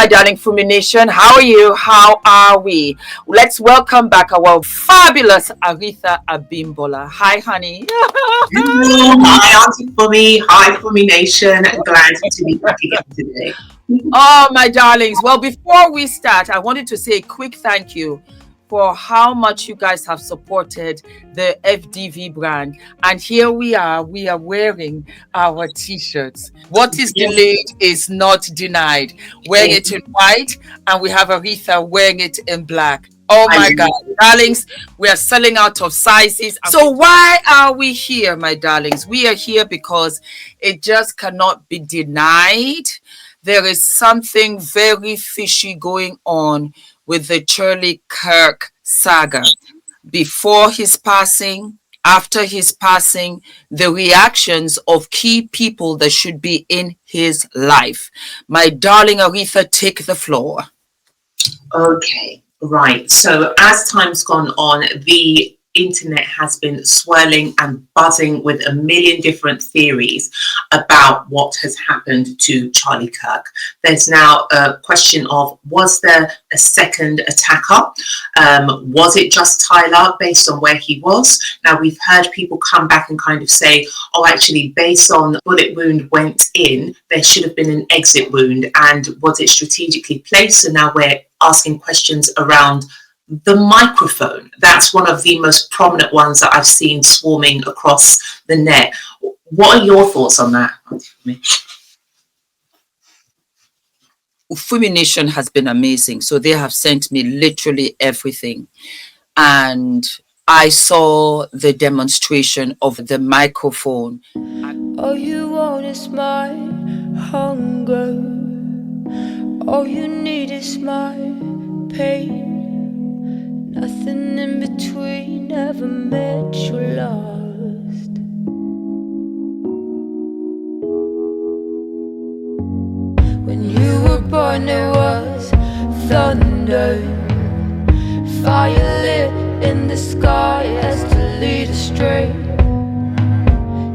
my darling Fumi Nation. How are you? How are we? Let's welcome back our fabulous Aretha Abimbola. Hi, honey. Hello, hi Auntie Fumi, hi Fumi Nation. Glad to be back again today. Oh, my darlings. Well, before we start, I wanted to say a quick thank you for how much you guys have supported the FDV brand. And here we are wearing our t-shirts. What is delayed is not denied. Wearing it in white, and we have Aretha wearing it in black. Oh my God, darlings, we are selling out of sizes. So why are we here, my darlings? We are here because it just cannot be denied. There is something very fishy going on with the Charlie Kirk saga. Before his passing, after his passing, the reactions of key people that should be in his life. My darling Aretha, take the floor. Okay, right. So as time's gone on, the internet has been swirling and buzzing with a million different theories about what has happened to Charlie Kirk. There's now a question of, was there a second attacker? Was it just Tyler based on where he was? Now we've heard people come back and kind of say, oh, actually based on the bullet wound went in, there should have been an exit wound, and was it strategically placed? So now we're asking questions around the microphone. That's one of the most prominent ones that I've seen swarming across the net. What are your thoughts on that? Fumi Nation has been amazing. So they have sent me literally everything. And I saw the demonstration of the microphone. All you want is my hunger. All you need is my pain. Nothing in between ever met you lost. When you were born there was thunder, fire lit in the sky as to lead astray.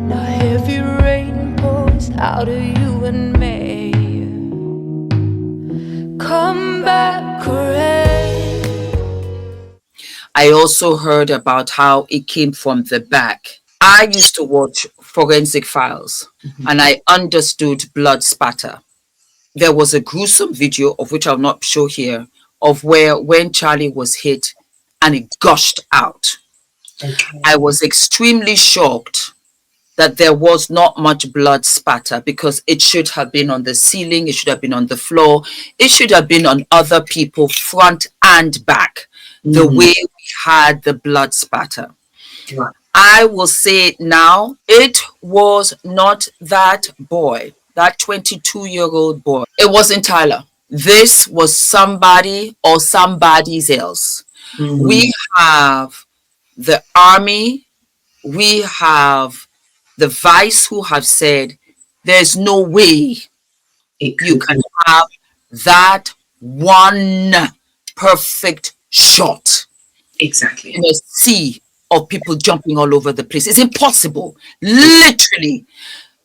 Now heavy rain pours out of you and me. Come back, rain. I also heard about how it came from the back. I used to watch Forensic Files, and I understood blood spatter. There was a gruesome video, of which I'll not show here, of when Charlie was hit and it gushed out. Okay. I was extremely shocked that there was not much blood spatter, because it should have been on the ceiling, it should have been on the floor, it should have been on other people, front and back, the way we had the blood spatter. Right. I will say it now, it was not that boy, that 22-year-old boy. It wasn't Tyler. This was somebody or somebody's else. We have the army, we have the vice who have said there's no way you can have that one perfect shot. Exactly. In a sea of people jumping all over the place. It's impossible. Literally.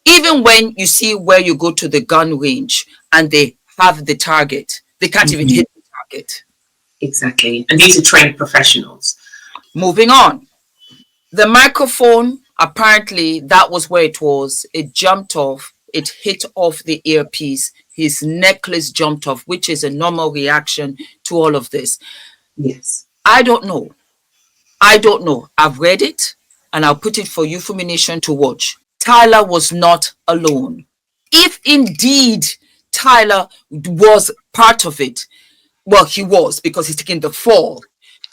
Even when you see where you go to the gun range and they have the target, they can't even hit the target. Exactly. And these are trained professionals. Moving on. The microphone, apparently that was where it was. It jumped off. It hit off the earpiece. His necklace jumped off, which is a normal reaction to all of this. Yes. I don't know. I've read it, and I'll put it for you, Fumi Nation, to watch. Tyler was not alone. If indeed Tyler was part of it, well, he was, because he's taking the fall.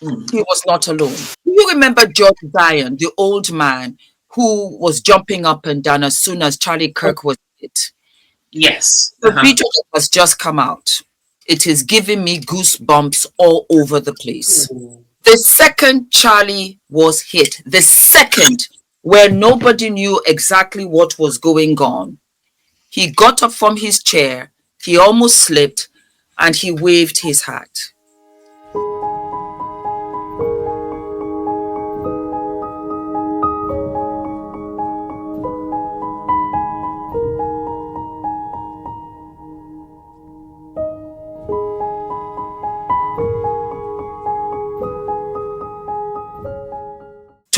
He was not alone. Do you remember George Zion, the old man who was jumping up and down as soon as Charlie Kirk was hit? Yes. The video has just come out. It is giving me goosebumps all over the place. The second Charlie was hit, the second, where nobody knew exactly what was going on, he got up from his chair, he almost slipped, and he waved his hat.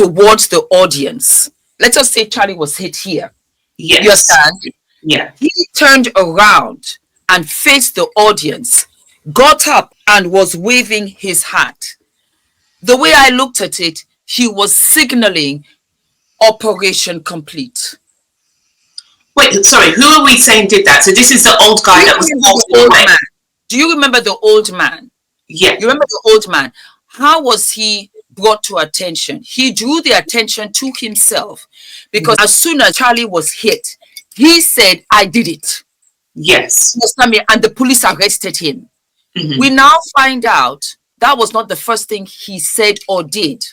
towards the audience. Let us say Charlie was hit here. Yes. You understand? Yeah. He turned around and faced the audience, got up and was waving his hat. The way I looked at it, he was signaling operation complete. Wait, sorry, who are we saying did that? So this is the old guy that was the old man. Do you remember the old man? Yeah. You remember the old man? How was he brought to attention? He drew the attention to himself because as soon as Charlie was hit, he said, I did it. Yes. And the police arrested him. Mm-hmm. We now find out that was not the first thing he said or did.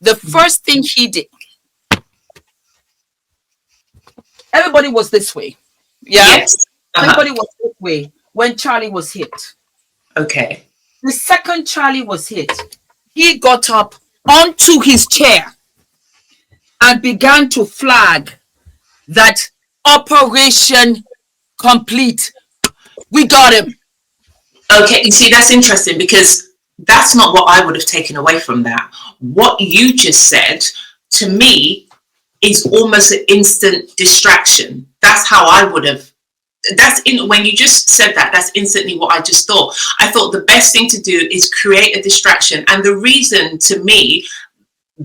The first thing he did, everybody was this way. Yeah. Yes. Everybody was this way when Charlie was hit. Okay. The second Charlie was hit, he got up onto his chair and began to flag that operation complete. We got him. Okay, you see, that's interesting because that's not what I would have taken away from that. What you just said to me is almost an instant distraction. That's how I would have. When you just said that, that's instantly what I just thought. I thought the best thing to do is create a distraction. And the reason to me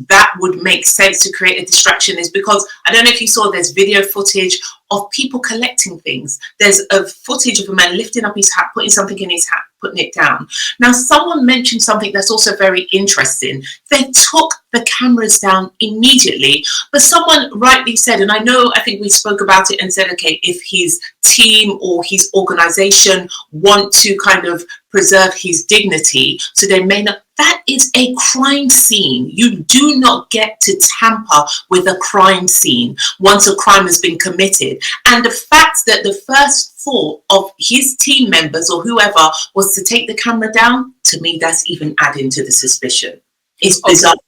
that would make sense to create a distraction is because I don't know if you saw, there's video footage of people collecting things. There's a footage of a man lifting up his hat, putting something in his hat, putting it down. Now, someone mentioned something that's also very interesting. They took the cameras down immediately, but someone rightly said, and I think we spoke about it and said, okay, if his team or his organization want to kind of preserve his dignity, so they may not. That is a crime scene. You do not get to tamper with a crime scene once a crime has been committed. And the fact that the first thought of his team members or whoever was to take the camera down, to me, that's even adding to the suspicion. It's bizarre. Okay.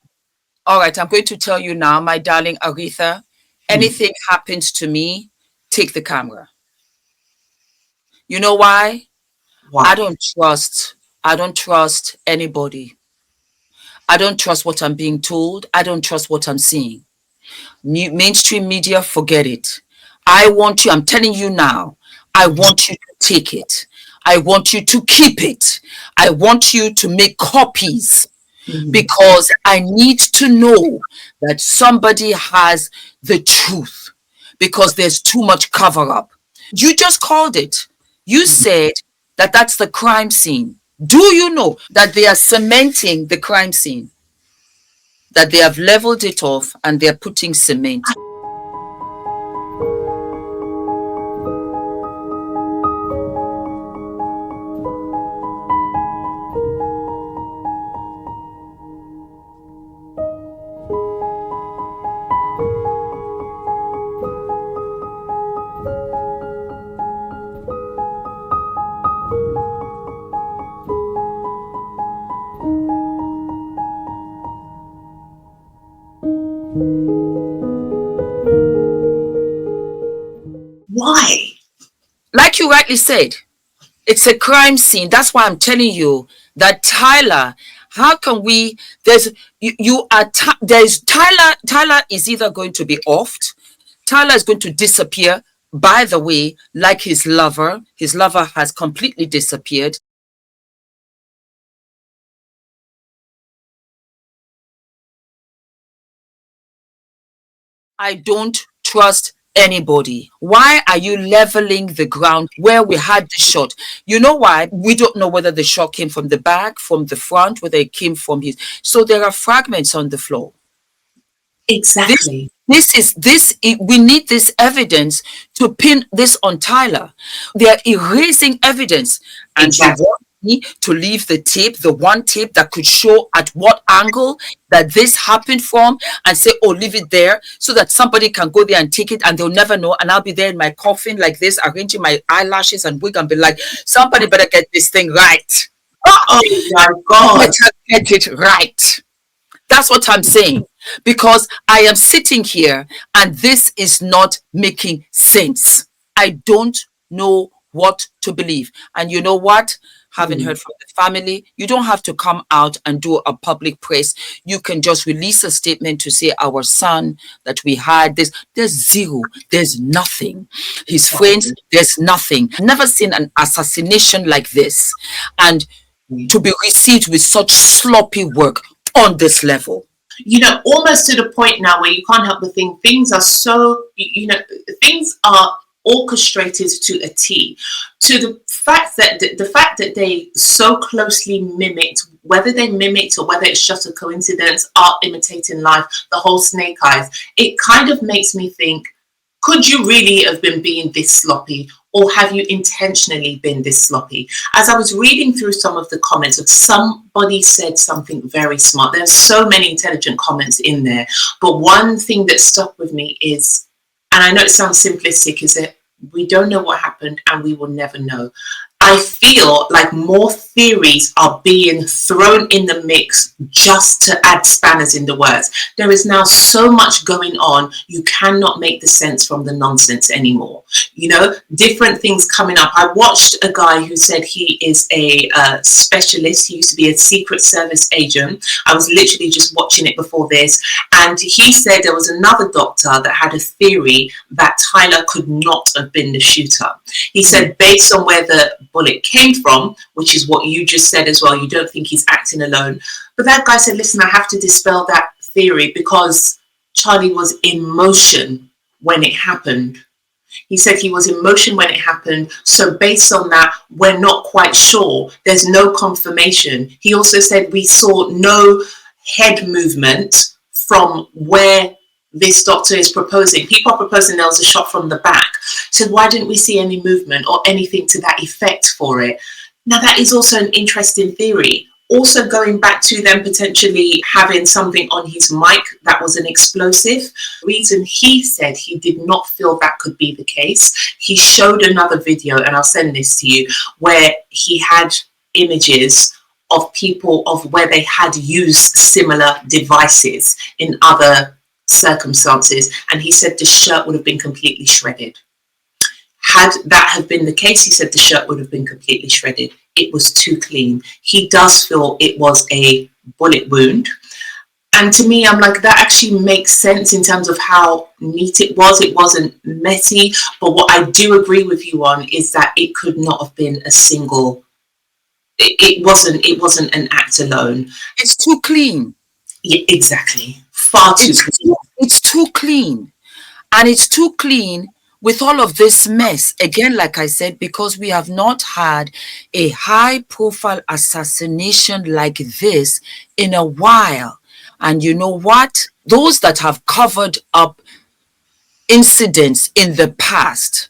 All right, I'm going to tell you now, my darling Aretha, anything happens to me, take the camera. You know why? Why? I don't trust anybody. I don't trust what I'm being told. I don't trust what I'm seeing. Mainstream media, forget it. I'm telling you now, I want you to take it. I want you to keep it. I want you to make copies because I need to know that somebody has the truth because there's too much cover up. You just called it. You said that that's the crime scene. Do you know that they are cementing the crime scene? That they have leveled it off and they're putting cement. Why? Like you rightly said, it's a crime scene. That's why I'm telling you that Tyler, how can we, Tyler is either going to be offed, Tyler is going to disappear, by the way, like his lover has completely disappeared. I don't trust anybody. Why are you leveling the ground where we had the shot? You know why? We don't know whether the shot came from the back, from the front, whether it came from his. So there are fragments on the floor. Exactly. We need this evidence to pin this on Tyler. They are erasing evidence. And exactly. You want me to leave the tape, the one tape that could show at what angle that this happened from, and say, oh, leave it there so that somebody can go there and take it and they'll never know. And I'll be there in my coffin like this, arranging my eyelashes and wig and be like, somebody better get this thing right. Oh my God. Better get it right. That's what I'm saying. Because I am sitting here and this is not making sense. I don't know what to believe. And you know what? haven't heard from the family, you don't have to come out and do a public press. You can just release a statement to say our son that we had this. There's zero. There's nothing. His friends, there's nothing. Never seen an assassination like this. And to be received with such sloppy work on this level. You know, almost to the point now where you can't help but think things are so, you know, things are orchestrated to a T, to the fact that they so closely mimicked, whether they mimicked or whether it's just a coincidence, art imitating life, the whole snake eyes. It kind of makes me think, could you really have been being this sloppy, or have you intentionally been this sloppy? As I was reading through some of the comments, somebody said something very smart. There's so many intelligent comments in there, but one thing that stuck with me is, and I know it sounds simplistic, is that we don't know what happened and we will never know. I feel like more theories are being thrown in the mix just to add spanners in the works. There is now so much going on, you cannot make the sense from the nonsense anymore. You know, different things coming up. I watched a guy who said he is a specialist. He used to be a Secret Service agent. I was literally just watching it before this. And he said there was another doctor that had a theory that Tyler could not have been the shooter. He said based on where the bullet came from, which is what you just said as well, you don't think he's acting alone. But that guy said, listen, I have to dispel that theory because Charlie was in motion when it happened. He said he was in motion when it happened. So based on that, we're not quite sure. There's no confirmation. He also said we saw no head movement from where this doctor is proposing. People are proposing there was a shot from the back. So why didn't we see any movement or anything to that effect for it? Now that is also an interesting theory. Also going back to them potentially having something on his mic that was an explosive. The reason he said he did not feel that could be the case, he showed another video, and I'll send this to you, where he had images of people of where they had used similar devices in other circumstances, and he said the shirt would have been completely shredded. Had that have been the case, he said the shirt would have been completely shredded. It was too clean. He does feel it was a bullet wound. And to me, I'm like, that actually makes sense in terms of how neat it was. It wasn't messy. But what I do agree with you on is that it could not have been a single, it wasn't an act alone. It's too clean. Yeah, exactly. Far too clean. It's too clean. And it's too clean with all of this mess. Again, like I said, because we have not had a high-profile assassination like this in a while. And you know what? Those that have covered up incidents in the past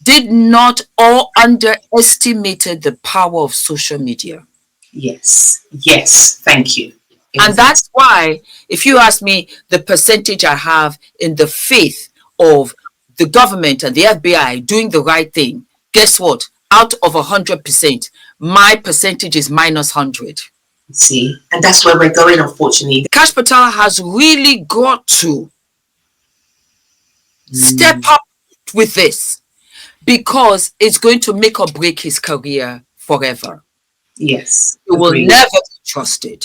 did not or underestimated the power of social media. Yes. Yes. Thank you. Exactly. And that's why, if you ask me the percentage I have in the faith of the government and the FBI doing the right thing, guess what? Out of 100%, my percentage is minus 100. See, and that's where we're going, unfortunately. Kash Patel has really got to step up with this, because it's going to make or break his career forever. Yes. He will never be trusted.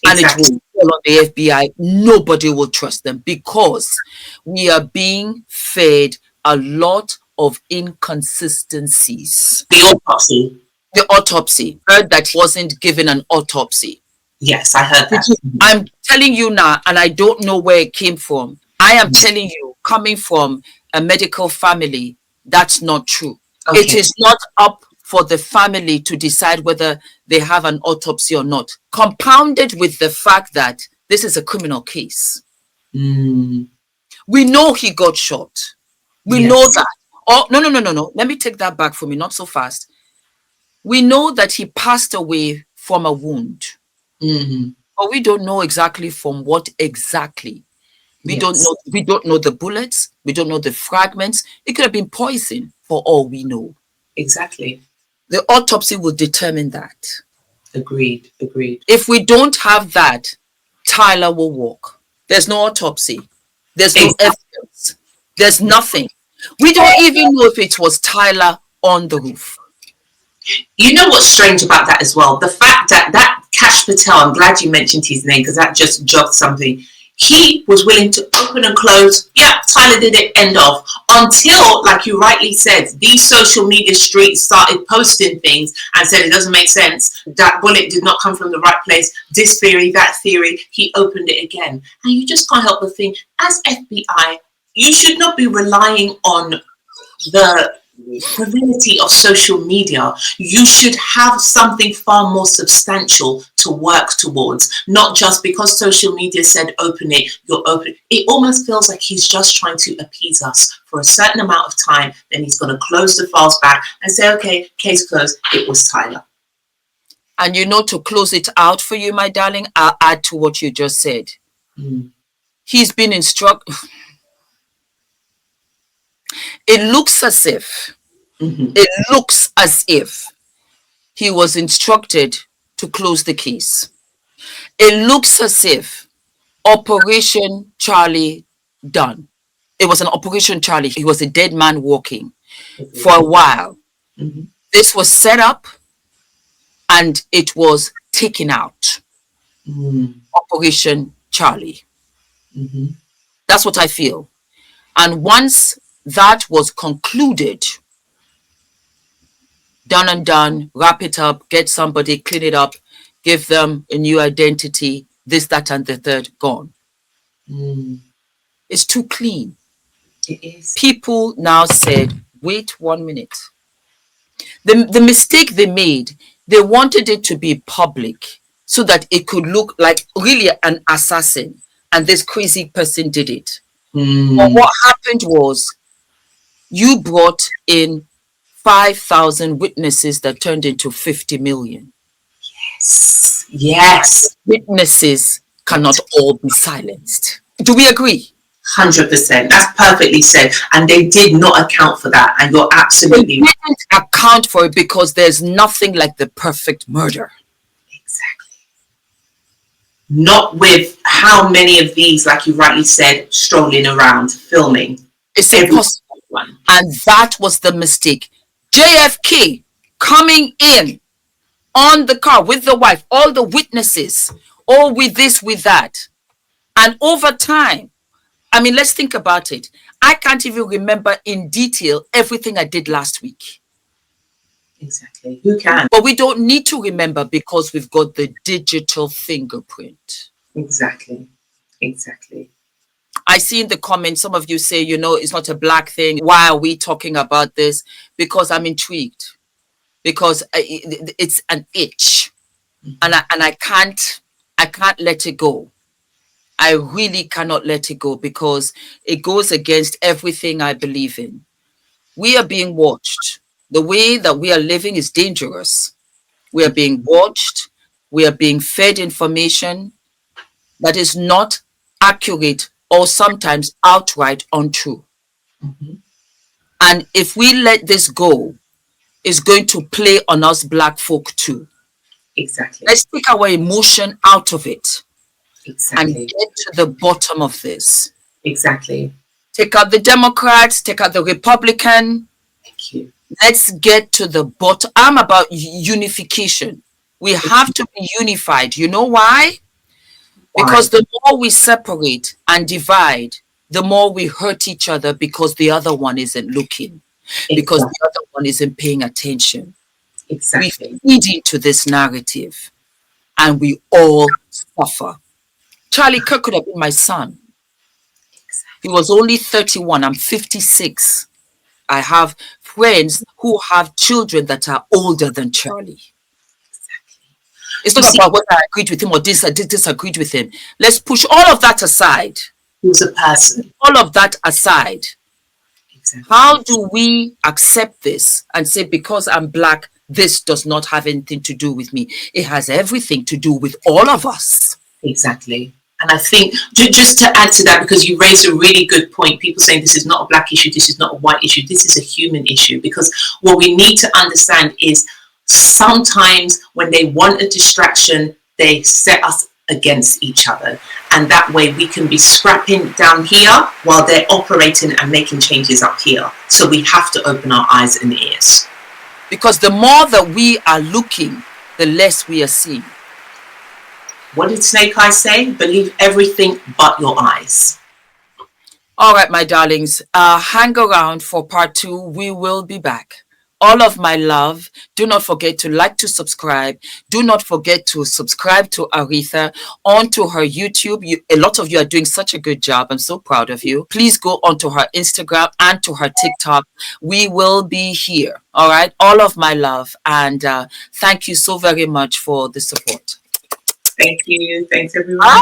Exactly. And it will fall on the FBI. Nobody will trust them, because we are being fed a lot of inconsistencies. The autopsy. Heard that he wasn't given an autopsy. Yes, I heard that. I'm telling you now, and I don't know where it came from. I am telling you, coming from a medical family, that's not true. Okay. It is not up for the family to decide whether they have an autopsy or not. Compounded with the fact that this is a criminal case. We know he got shot. We know that. Oh, no. Let me take that back for me. Not so fast. We know that he passed away from a wound. But we don't know exactly from what exactly. We don't know. We don't know the bullets. We don't know the fragments. It could have been poison for all we know. Exactly. The autopsy will determine that. Agreed. If we don't have that, Tyler will walk. There's no autopsy. There's no evidence. There's nothing. We don't even know if it was Tyler on the roof. You know what's strange about that as well? The fact that Kash Patel, I'm glad you mentioned his name because that just jogged something. He was willing to open and close. Yeah, Tyler did it, end of. Until, like you rightly said, these social media streets started posting things and said it doesn't make sense. That bullet did not come from the right place. This theory, that theory. He opened it again. And you just can't help but think, as FBI, you should not be relying on the frivolity of social media. You should have something far more substantial to work towards, not just because social media said open it, you're open. It almost feels like he's just trying to appease us for a certain amount of time, then he's going to close the files back and say, okay, case closed, it was Tyler. And you know, to close it out for you, my darling, I'll add to what you just said. He's been instructed. It looks as if he was instructed to close the case. It looks as if Operation Charlie done. It was an Operation Charlie. He was a dead man walking for a while. This was set up and it was taken out. Operation Charlie. That's what I feel. And once that was concluded, done and done, wrap it up, get somebody, clean it up, give them a new identity, this, that, and the third, gone. It's too clean. It is. People now said, wait 1 minute. The mistake they made, they wanted it to be public so that it could look like really an assassin and this crazy person did it. But what happened was you brought in 5,000 witnesses that turned into 50 million. Yes. Witnesses cannot all be silenced. Do we agree? 100%. That's perfectly said. And they did not account for that. And you're absolutely right. They didn't account for it because there's nothing like the perfect murder. Exactly. Not with how many of these, like you rightly said, strolling around, filming. It's impossible. And that was the mistake. JFK coming in on the car with the wife, all the witnesses, all with this, with that. And over time, I mean, let's think about it. I can't even remember in detail everything I did last week. Exactly. Who can? But we don't need to remember because we've got the digital fingerprint. Exactly. Exactly. I see in the comments, some of you say, you know, it's not a black thing. Why are we talking about this? Because I'm intrigued. Because it's an itch. And I can't let it go. I really cannot let it go because it goes against everything I believe in. We are being watched. The way that we are living is dangerous. We are being watched. We are being fed information that is not accurate or sometimes outright untrue. And if we let this go, it's going to play on us black folk too. Exactly. Let's take our emotion out of it. Exactly. And get to the bottom of this. Exactly. Take out the Democrats, take out the Republican. Thank you. Let's get to the bottom. I'm about unification. We have to be unified. You know why? Because the more we separate and divide, the more we hurt each other because the other one isn't looking. Exactly. Because the other one isn't paying attention. Exactly. We feed into this narrative and we all suffer. Charlie Kirk could have been my son. Exactly. He was only 31. I'm 56. I have friends who have children that are older than Charlie. It's not about whether I agreed with him or disagreed with him. Let's push all of that aside. He was a person. All of that aside. Exactly. How do we accept this and say, because I'm black, this does not have anything to do with me? It has everything to do with all of us. Exactly. And I think, just to add to that, because you raised a really good point, people saying this is not a black issue, this is not a white issue, this is a human issue. Because what we need to understand is sometimes when they want a distraction, they set us against each other. And that way we can be scrapping down here while they're operating and making changes up here. So we have to open our eyes and ears. Because the more that we are looking, the less we are seeing. What did Snake Eyes say? Believe everything but your eyes. All right, my darlings, hang around for part 2. We will be back. All of my love. Do not forget to like, to subscribe. Do not forget to subscribe to Aretha onto her YouTube. A lot of you are doing such a good job. I'm so proud of you. Please go onto her Instagram and to her TikTok. We will be here. All right. All of my love. And thank you so very much for the support. Thank you. Thanks, everyone. Bye.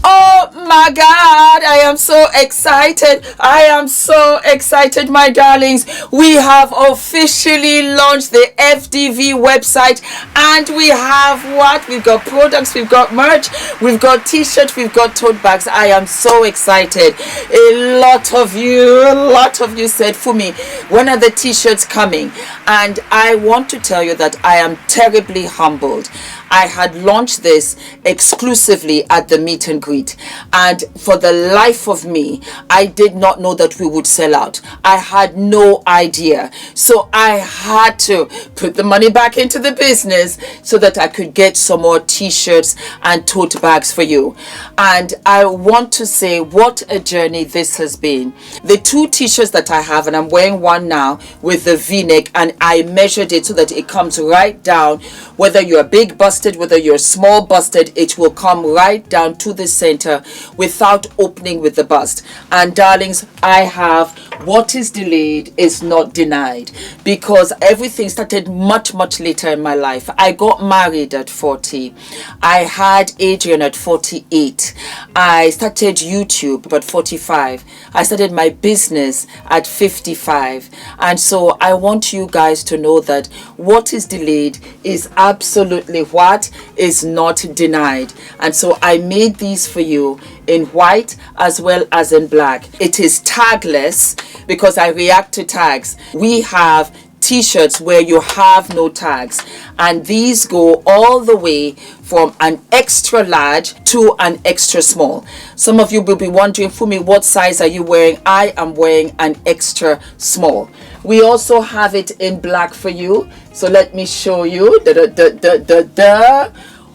Oh my God, I am so excited. I am so excited, my darlings. We have officially launched the FDV website, and we have what? We've got products, we've got merch, we've got t-shirts, we've got tote bags. I am so excited. A lot of you said, Fumi, when are the t-shirts coming? And I want to tell you that I am terribly humbled. I had launched this exclusively at the meet and greet, and for the life of me, I did not know that we would sell out. I had no idea. So I had to put the money back into the business so that I could get some more t-shirts and tote bags for you. And I want to say what a journey this has been. The 2 t-shirts that I have, and I'm wearing one now with the v-neck, and I measured it so that it comes right down. Whether you're big busted, whether you're small busted, it will come right down to the center without opening with the bust. And darlings, I have what is delayed is not denied, because everything started much later in my life. I got married at 40. I had Adrian at 48. I started YouTube at 45. I started my business at 55. And so I want you guys to know that what is delayed is absolutely what is not denied. And so I made these for you in white as well as in black. It is tagless because I react to tags. We have t-shirts where you have no tags, and these go all the way from an extra large to an extra small. Some of you will be wondering, Fumi, what size are you wearing? I am wearing an extra small. We also have it in black for you, so let me show you.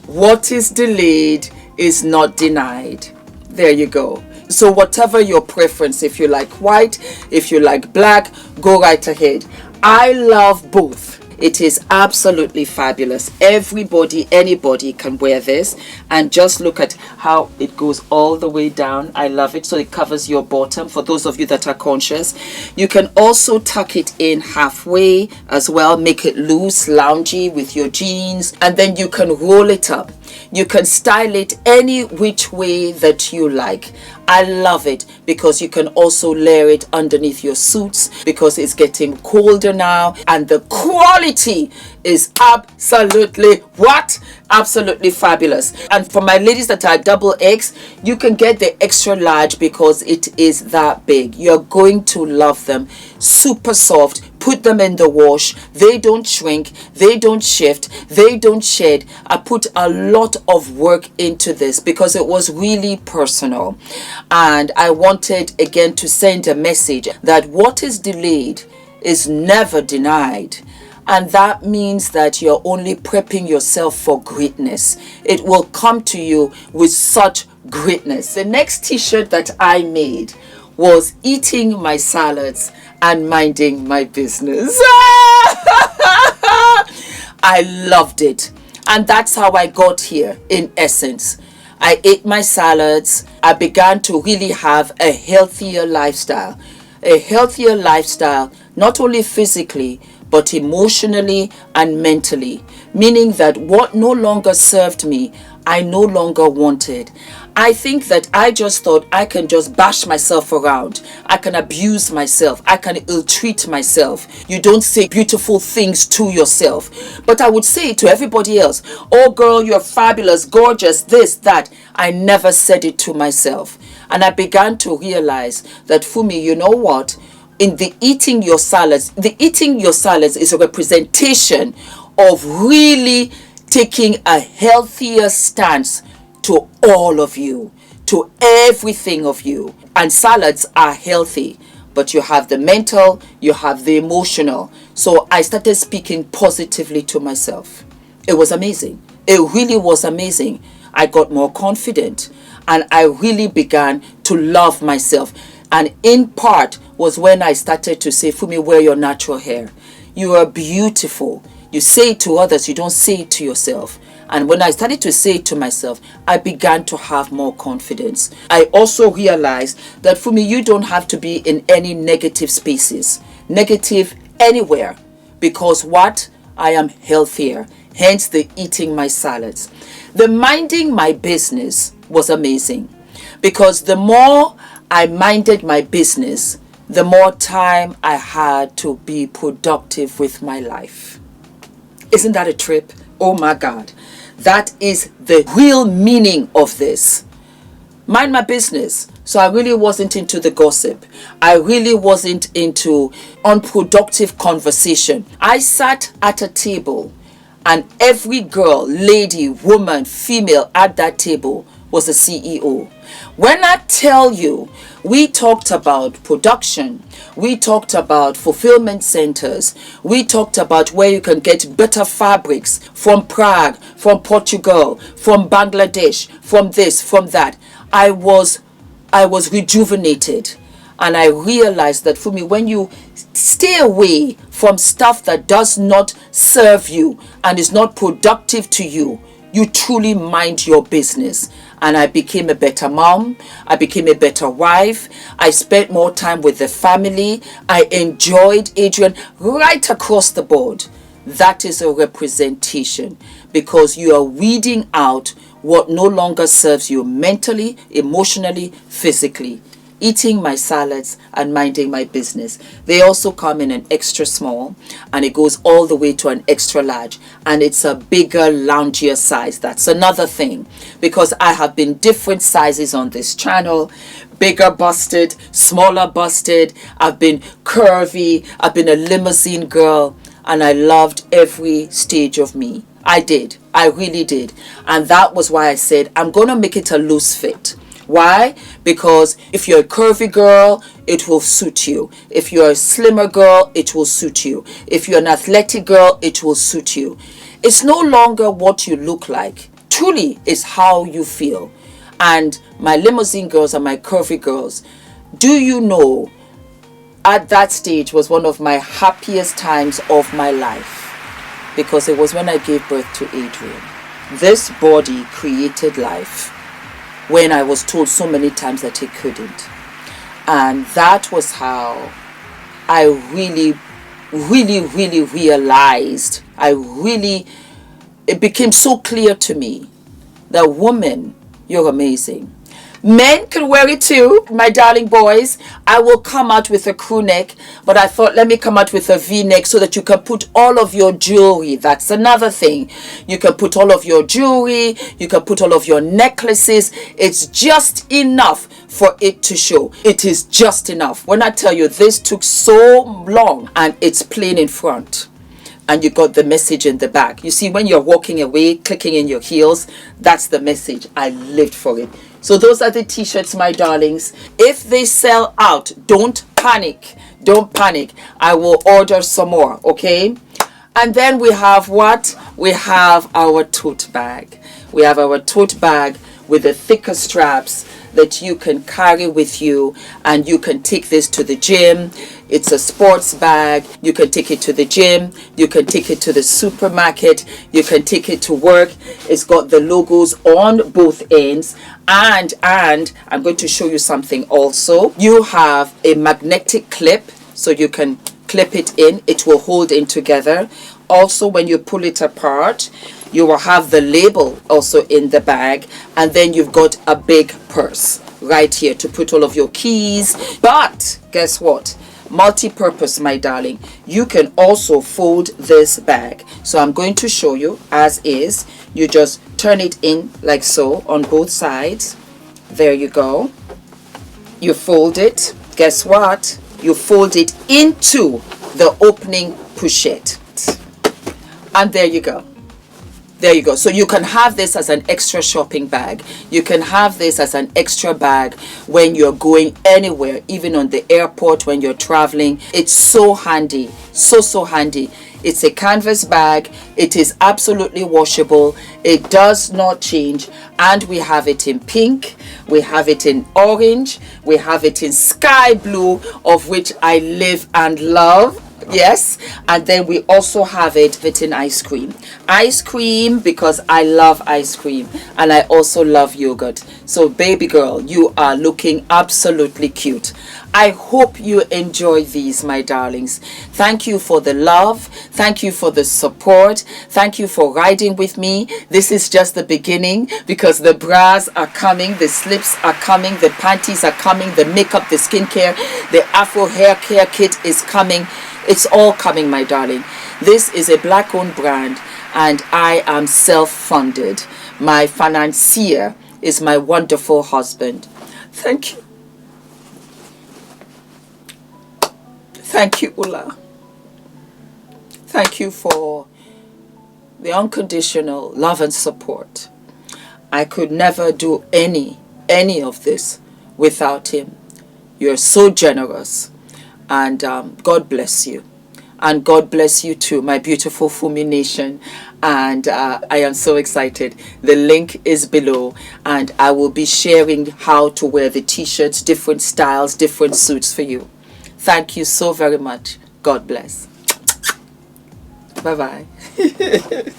What is delayed is not denied. There you go. So whatever your preference, if you like white, if you like black, go right ahead. I love both. It is absolutely fabulous. Everybody, anybody can wear this, and just look at how it goes all the way down. I love it. So it covers your bottom for those of you that are conscious. You can also tuck it in halfway as well, make it loose, loungy with your jeans, and then you can roll it up. You can style it any which way that you like. I love it because you can also layer it underneath your suits because it's getting colder now, and the quality is absolutely what? Absolutely fabulous. And for my ladies that are double X, you can get the extra large because it is that big. You're going to love them. Super soft. Put them in the wash. They don't shrink. They don't shift. They don't shed. I put a lot of work into this because it was really personal. And I wanted again to send a message that what is delayed is never denied. And that means that you're only prepping yourself for greatness. It will come to you with such greatness. The next t-shirt that I made was eating my salads and minding my business. I loved it. And that's how I got here, in essence. I ate my salads. I began to really have a healthier lifestyle. A healthier lifestyle, not only physically, but emotionally and mentally. Meaning that what no longer served me, I no longer wanted. I think that I just thought I can just bash myself around. I can abuse myself. I can ill-treat myself. You don't say beautiful things to yourself. But I would say it to everybody else. Oh girl, you're fabulous, gorgeous, this, that. I never said it to myself. And I began to realize that, Fumi, you know what? In the eating your salads is a representation of really taking a healthier stance to all of you, to everything of you. And salads are healthy, but you have the mental, you have the emotional. So I started speaking positively to myself. It was amazing. It really was amazing. I got more confident and I really began to love myself. And in part was when I started to say, Fumi, wear your natural hair. You are beautiful. You say it to others, you don't say it to yourself. And when I started to say it to myself, I began to have more confidence. I also realized that Fumi, you don't have to be in any negative spaces, negative anywhere, because what? I am healthier. Hence the eating my salads. The minding my business was amazing, because the more I minded my business, the more time I had to be productive with my life. Isn't that a trip? Oh my God. That is the real meaning of this. Mind my business. So I really wasn't into the gossip. I really wasn't into unproductive conversation. I sat at a table and every girl, lady, woman, female at that table was a CEO. When I tell you, we talked about production, we talked about fulfillment centers, we talked about where you can get better fabrics from Prague, from Portugal, from Bangladesh, from this, from that. I was rejuvenated. And I realized that for me, when you stay away from stuff that does not serve you and is not productive to you, you truly mind your business. And I became a better mom. I became a better wife. I spent more time with the family. I enjoyed Adrian right across the board. That is a representation, because you are weeding out what no longer serves you mentally, emotionally, physically. Eating my salads and minding my business. They also come in an extra small, and it goes all the way to an extra large, and it's a bigger, loungier size. That's another thing, because I have been different sizes on this channel. Bigger busted, smaller busted. I've been curvy. I've been a limousine girl, and I loved every stage of me. I did. I really did. And that was why I said I'm going to make it a loose fit. Why? Because if you're a curvy girl, it will suit you. If you're a slimmer girl, it will suit you. If you're an athletic girl, it will suit you. It's no longer what you look like. Truly, it's how you feel. And my limousine girls and my curvy girls, do you know, at that stage was one of my happiest times of my life, because it was when I gave birth to Adrian. This body created life when I was told so many times that it couldn't. And that was how I really realized, it became so clear to me that, woman, you're amazing. Men can wear it too, my darling boys. I will come out with a crew neck, but I thought, let me come out with a V-neck so that you can put all of your jewelry. That's another thing. You can put all of your jewelry, you can put all of your necklaces. It's just enough for it to show. It is just enough. When I tell you this took so long, and it's plain in front, and you got the message in the back. You see, when you're walking away, clicking in your heels, that's the message. I lived for it. So those are the t-shirts, my darlings. If they sell out, don't panic. Don't panic. I will order some more, okay? And then we have what? We have our tote bag. We have our tote bag with the thicker straps that you can carry with you, and you can take this to the gym. It's a sports bag. You can take it to the gym. You can take it to the supermarket. You can take it to work. It's got the logos on both ends. And I'm going to show you something also. You have a magnetic clip, so you can clip it in. It will hold in together. Also, when you pull it apart, you will have the label also in the bag, and then you've got a big purse right here to put all of your keys. But guess what? Multi-purpose, my darling. You can also fold this bag. So I'm going to show you as is. You just turn it in like so on both sides. There you go. You fold it. Guess what? You fold it into the opening pochette. And there you go. There you go. So you can have this as an extra shopping bag. You can have this as an extra bag when you're going anywhere, even on the airport, when you're traveling. It's so handy. So handy. It's a canvas bag. It is absolutely washable. It does not change. And we have it in pink. We have it in orange. We have it in sky blue, of which I live and love. Yes, and then we also have it in ice cream, because I love ice cream and I also love yogurt. So baby girl, you are looking absolutely cute. I hope you enjoy these, my darlings. Thank you for the love. Thank you for the support. Thank you for riding with me. This is just the beginning, because the bras are coming, the slips are coming, the panties are coming, the makeup, the skincare, the Afro hair care kit is coming. It's all coming, my darling. This is a black-owned brand, and I am self-funded. My financier is my wonderful husband. Thank you. Thank you, Ula. Thank you for the unconditional love and support. I could never do any of this without him. You're so generous. And God bless you. And God bless you too, my beautiful Fumi Nation. And I am so excited. The link is below. And I will be sharing how to wear the t-shirts, different styles, different suits for you. Thank you so very much. God bless. Bye-bye. Yay!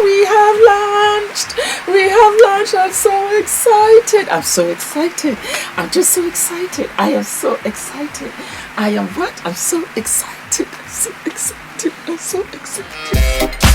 We have launched. We have launched. I'm so excited. I'm so excited. I'm just so excited. I am so excited. I am what? I'm so excited. I'm so excited. I'm so excited.